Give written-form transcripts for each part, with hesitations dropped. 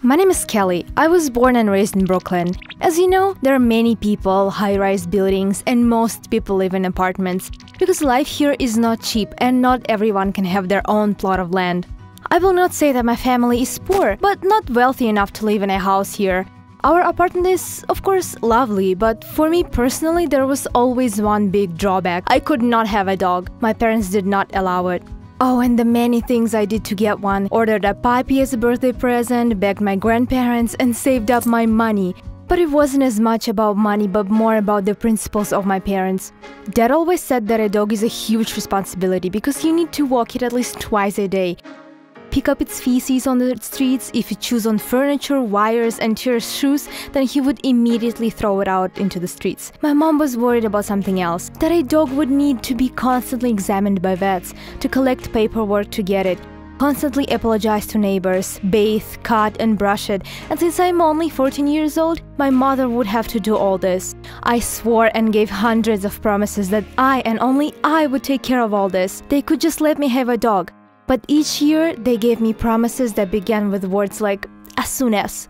My name is Kelly. I was born and raised in Brooklyn. As you know, there are many people, high-rise buildings, and most people live in apartments because life here is not cheap and not everyone can have their own plot of land. I will not say that my family is poor, but not wealthy enough to live in a house here. Our apartment is, of course, lovely, but for me personally, there was always one big drawback. I could not have a dog. My parents did not allow it. Oh, and the many things I did to get one. Ordered a puppy as a birthday present, begged my grandparents, and saved up my money. But it wasn't as much about money, but more about the principles of my parents. Dad always said that a dog is a huge responsibility because you need to walk it at least twice a day. Pick up its feces on the streets. If it chews on furniture, wires, and tears shoes, then he would immediately throw it out into the streets. My mom was worried about something else, that a dog would need to be constantly examined by vets, to collect paperwork to get it, constantly apologize to neighbors, bathe, cut, and brush it. And since I'm only 14 years old, my mother would have to do all this. I swore and gave hundreds of promises that I and only I would take care of all this. They could just let me have a dog. But each year, they gave me promises that began with words like, as soon as.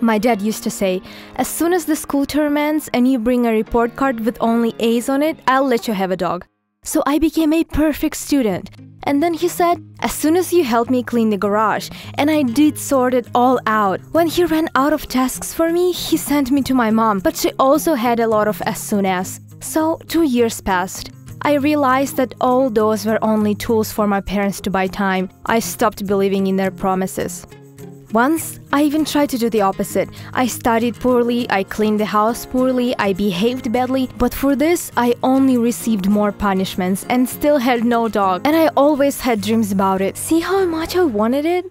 My dad used to say, as soon as the school term ends and you bring a report card with only A's on it, I'll let you have a dog. So I became a perfect student. And then he said, as soon as you help me clean the garage, and I did sort it all out. When he ran out of tasks for me, he sent me to my mom, but she also had a lot of as soon as. So 2 years passed. I realized that all those were only tools for my parents to buy time. I stopped believing in their promises. Once, I even tried to do the opposite. I studied poorly, I cleaned the house poorly, I behaved badly, but for this, I only received more punishments and still had no dog. And I always had dreams about it. See how much I wanted it?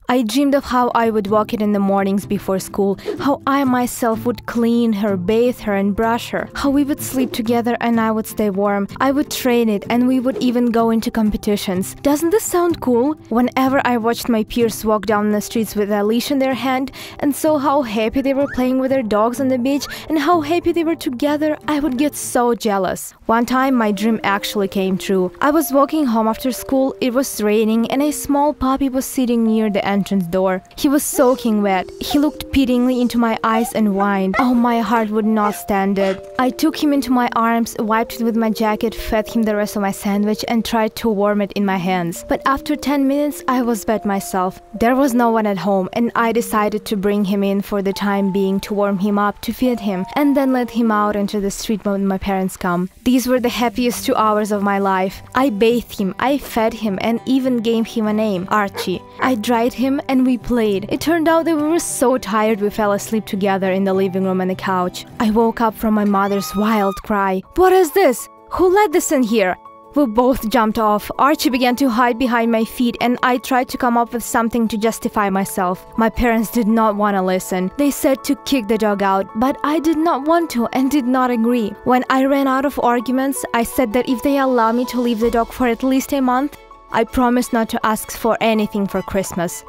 I dreamed of how I would walk it in the mornings before school, how I myself would clean her, bathe her, and brush her, how we would sleep together and I would stay warm. I would train it and we would even go into competitions. Doesn't this sound cool? Whenever I watched my peers walk down the streets with a leash in their hand and saw how happy they were playing with their dogs on the beach and how happy they were together, I would get so jealous. One time, my dream actually came true. I was walking home after school, it was raining, and a small puppy was sitting near the entrance door. He was soaking wet. He looked pityingly into my eyes and whined. Oh, my heart would not stand it. I took him into my arms, wiped it with my jacket, fed him the rest of my sandwich, and tried to warm it in my hands. But after 10 minutes, I was wet myself. There was no one at home, and I decided to bring him in for the time being to warm him up, to feed him, and then let him out into the street when my parents come. These were the happiest 2 hours of my life. I bathed him, I fed him, and even gave him a name, Archie. I dried him and we played. It turned out that we were so tired we fell asleep together in the living room on the couch. I woke up from my mother's wild cry. What is this? Who let this in here? We both jumped off. Archie began to hide behind my feet and I tried to come up with something to justify myself. My parents did not want to listen. They said to kick the dog out, but I did not want to and did not agree. When I ran out of arguments, I said that if they allow me to leave the dog for at least a month, I promised not to ask for anything for Christmas.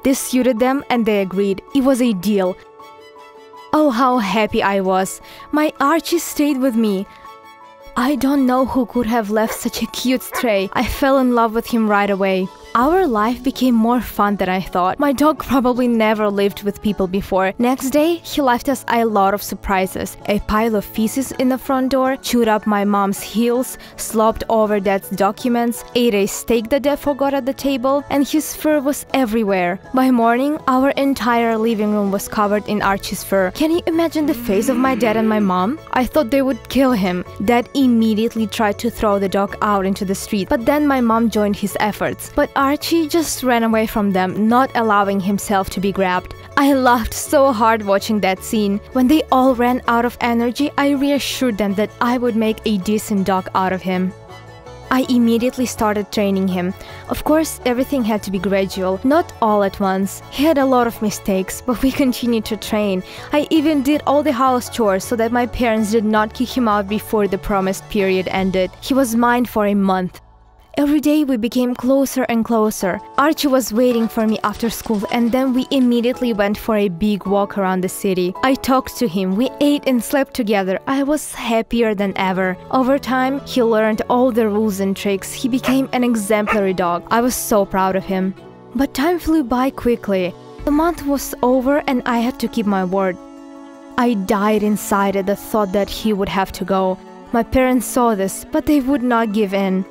This suited them and they agreed. It was a deal. Oh, how happy I was. My Archie stayed with me. I don't know who could have left such a cute stray. I fell in love with him right away. Our life became more fun than I thought. My dog probably never lived with people before. Next day, he left us a lot of surprises. A pile of feces in the front door, chewed up my mom's heels, slopped over Dad's documents, ate a steak that Dad forgot at the table, and his fur was everywhere. By morning, our entire living room was covered in Archie's fur. Can you imagine the face of my dad and my mom? I thought they would kill him. Dad immediately tried to throw the dog out into the street, but then my mom joined his efforts. But Archie just ran away from them, not allowing himself to be grabbed. I laughed so hard watching that scene. When they all ran out of energy, I reassured them that I would make a decent dog out of him. I immediately started training him. Of course, everything had to be gradual, not all at once. He had a lot of mistakes, but we continued to train. I even did all the house chores so that my parents did not kick him out before the promised period ended. He was mine for a month. Every day we became closer and closer. Archie was waiting for me after school and then we immediately went for a big walk around the city. I talked to him, we ate and slept together. I was happier than ever. Over time, he learned all the rules and tricks. He became an exemplary dog. I was so proud of him. But time flew by quickly. The month was over and I had to keep my word. I died inside at the thought that he would have to go. My parents saw this, but they would not give in.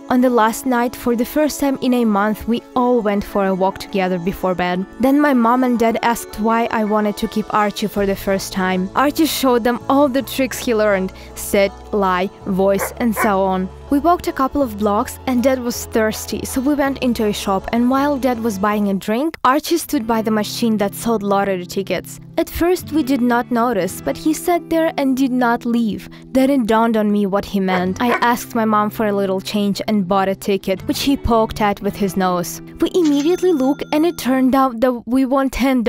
On the last night, for the first time in a month, we all went for a walk together before bed. Then my mom and dad asked why I wanted to keep Archie for the first time. Archie showed them all the tricks he learned: sit, lie, voice, and so on. We walked a couple of blocks and Dad was thirsty, so we went into a shop, and while Dad was buying a drink, Archie stood by the machine that sold lottery tickets. At first we did not notice, but he sat there and did not leave. Then it dawned on me what he meant. I asked my mom for a little change and bought a ticket, which he poked at with his nose. We immediately looked and it turned out that we won $10.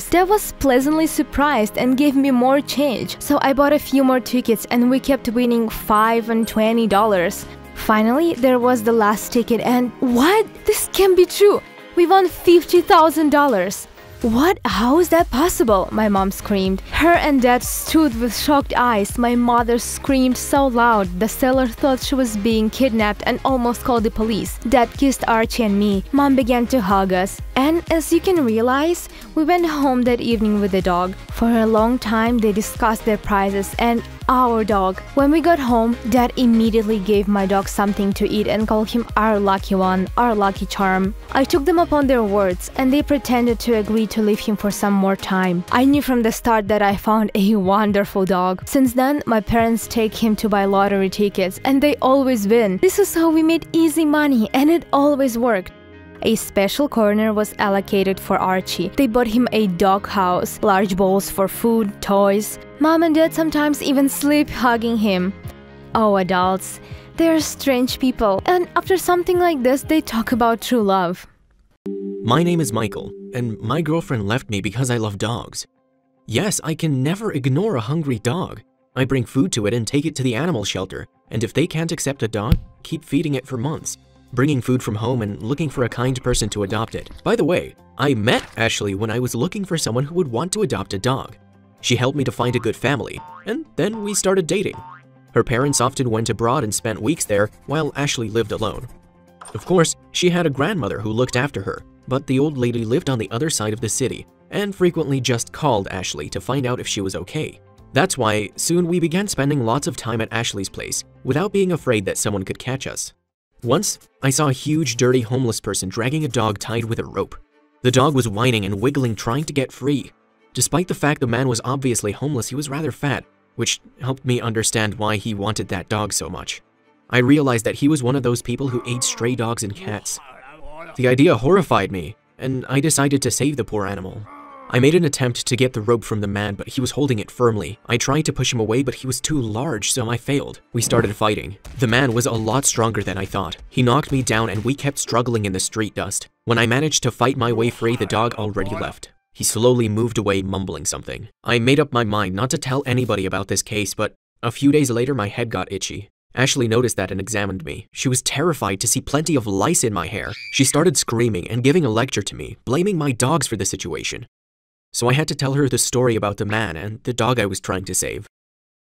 Dad was pleasantly surprised and gave me more change, so I bought a few more tickets and we kept winning $5 and $20. Finally, there was the last ticket and what? This can't be true! We won $50,000! What? How is that possible? My mom screamed. Her and Dad stood with shocked eyes. My mother screamed so loud, the seller thought she was being kidnapped and almost called the police. Dad kissed Archie and me. Mom began to hug us. And as you can realize, we went home that evening with the dog. For a long time, they discussed their prizes and our dog. When we got home, Dad immediately gave my dog something to eat and called him our lucky one, our lucky charm. I took them upon their words and they pretended to agree to leave him for some more time. I knew from the start that I found a wonderful dog. Since then, my parents take him to buy lottery tickets and they always win. This is how we made easy money and it always worked. A special corner was allocated for Archie. They bought him a dog house, large bowls for food, toys. Mom and Dad sometimes even sleep hugging him. Oh, adults, they're strange people, and after something like this, they talk about true love. My name is Michael, and my girlfriend left me because I love dogs. Yes, I can never ignore a hungry dog. I bring food to it and take it to the animal shelter, and if they can't accept a dog, keep feeding it for months, bringing food from home and looking for a kind person to adopt it. By the way, I met Ashley when I was looking for someone who would want to adopt a dog. She helped me to find a good family, and then we started dating. Her parents often went abroad and spent weeks there while Ashley lived alone. Of course, she had a grandmother who looked after her, but the old lady lived on the other side of the city and frequently just called Ashley to find out if she was okay. That's why soon we began spending lots of time at Ashley's place without being afraid that someone could catch us. Once, I saw a huge, dirty homeless person dragging a dog tied with a rope. The dog was whining and wiggling, trying to get free. Despite the fact the man was obviously homeless, he was rather fat, which helped me understand why he wanted that dog so much. I realized that he was one of those people who ate stray dogs and cats. The idea horrified me, and I decided to save the poor animal. I made an attempt to get the rope from the man, but he was holding it firmly. I tried to push him away, but he was too large, so I failed. We started fighting. The man was a lot stronger than I thought. He knocked me down and we kept struggling in the street dust. When I managed to fight my way free, the dog already left. He slowly moved away, mumbling something. I made up my mind not to tell anybody about this case, but a few days later my head got itchy. Ashley noticed that and examined me. She was terrified to see plenty of lice in my hair. She started screaming and giving a lecture to me, blaming my dogs for the situation. So I had to tell her the story about the man and the dog I was trying to save.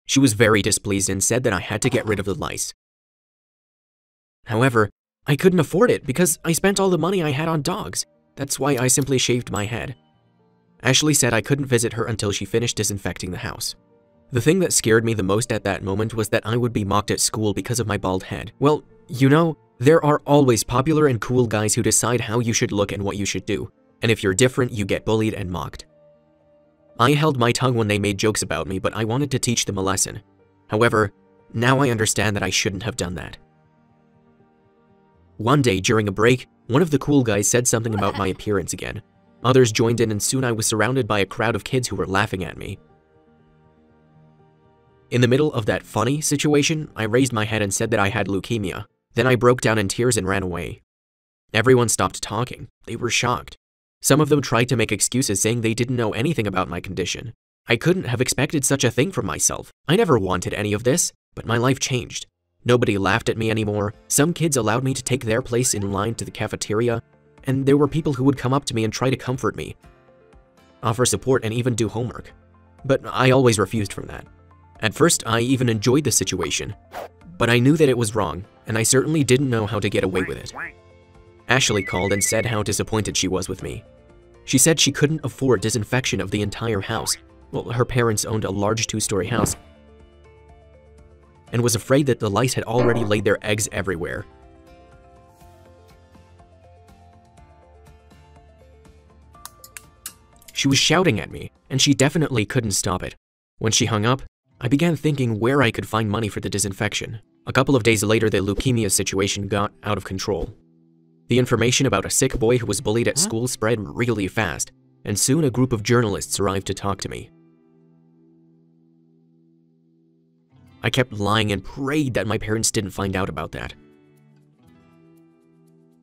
She was very displeased and said that I had to get rid of the lice. However, I couldn't afford it because I spent all the money I had on dogs. That's why I simply shaved my head. Ashley said I couldn't visit her until she finished disinfecting the house. The thing that scared me the most at that moment was that I would be mocked at school because of my bald head. Well, you know, there are always popular and cool guys who decide how you should look and what you should do. And if you're different, you get bullied and mocked. I held my tongue when they made jokes about me, but I wanted to teach them a lesson. However, now I understand that I shouldn't have done that. One day during a break, one of the cool guys said something about my appearance again. Others joined in and soon I was surrounded by a crowd of kids who were laughing at me. In the middle of that funny situation, I raised my head and said that I had leukemia. Then I broke down in tears and ran away. Everyone stopped talking. They were shocked. Some of them tried to make excuses saying they didn't know anything about my condition. I couldn't have expected such a thing from myself. I never wanted any of this, but my life changed. Nobody laughed at me anymore. Some kids allowed me to take their place in line to the cafeteria, and there were people who would come up to me and try to comfort me, offer support, and even do homework. But I always refused from that. At first, I even enjoyed the situation, but I knew that it was wrong, and I certainly didn't know how to get away with it. Ashley called and said how disappointed she was with me. She said she couldn't afford disinfection of the entire house. Well, her parents owned a large 2-story house and was afraid that the lice had already laid their eggs everywhere. She was shouting at me, and she definitely couldn't stop it. When she hung up, I began thinking where I could find money for the disinfection. A couple of days later, the leukemia situation got out of control. The information about a sick boy who was bullied at school spread really fast, and soon a group of journalists arrived to talk to me. I kept lying and prayed that my parents didn't find out about that.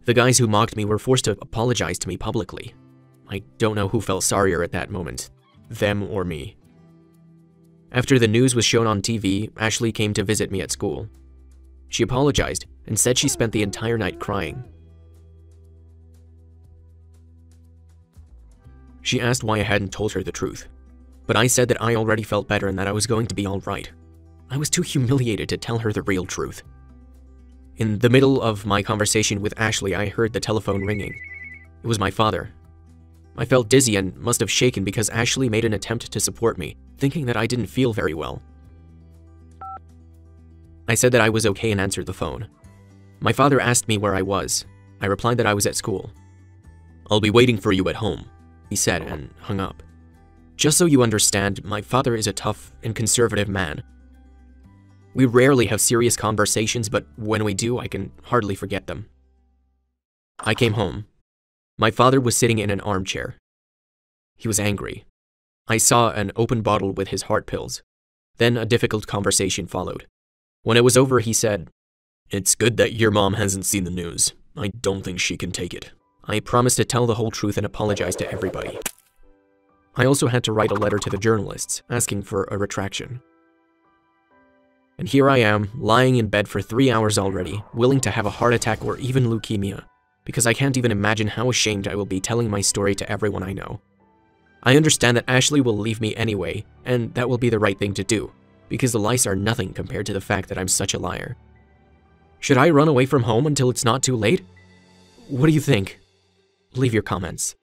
The guys who mocked me were forced to apologize to me publicly. I don't know who felt sorrier at that moment, them or me. After the news was shown on TV, Ashley came to visit me at school. She apologized and said she spent the entire night crying. She asked why I hadn't told her the truth, but I said that I already felt better and that I was going to be all right. I was too humiliated to tell her the real truth. In the middle of my conversation with Ashley, I heard the telephone ringing. It was my father. I felt dizzy and must have shaken because Ashley made an attempt to support me, thinking that I didn't feel very well. I said that I was okay and answered the phone. My father asked me where I was. I replied that I was at school. "I'll be waiting for you at home," he said and hung up. Just so you understand, my father is a tough and conservative man. We rarely have serious conversations, but when we do, I can hardly forget them. I came home. My father was sitting in an armchair. He was angry. I saw an open bottle with his heart pills. Then a difficult conversation followed. When it was over, he said, "It's good that your mom hasn't seen the news. I don't think she can take it." I promised to tell the whole truth and apologize to everybody. I also had to write a letter to the journalists, asking for a retraction. And here I am, lying in bed for 3 hours already, willing to have a heart attack or even leukemia, because I can't even imagine how ashamed I will be telling my story to everyone I know. I understand that Ashley will leave me anyway, and that will be the right thing to do, because the lice are nothing compared to the fact that I'm such a liar. Should I run away from home until it's not too late? What do you think? Leave your comments.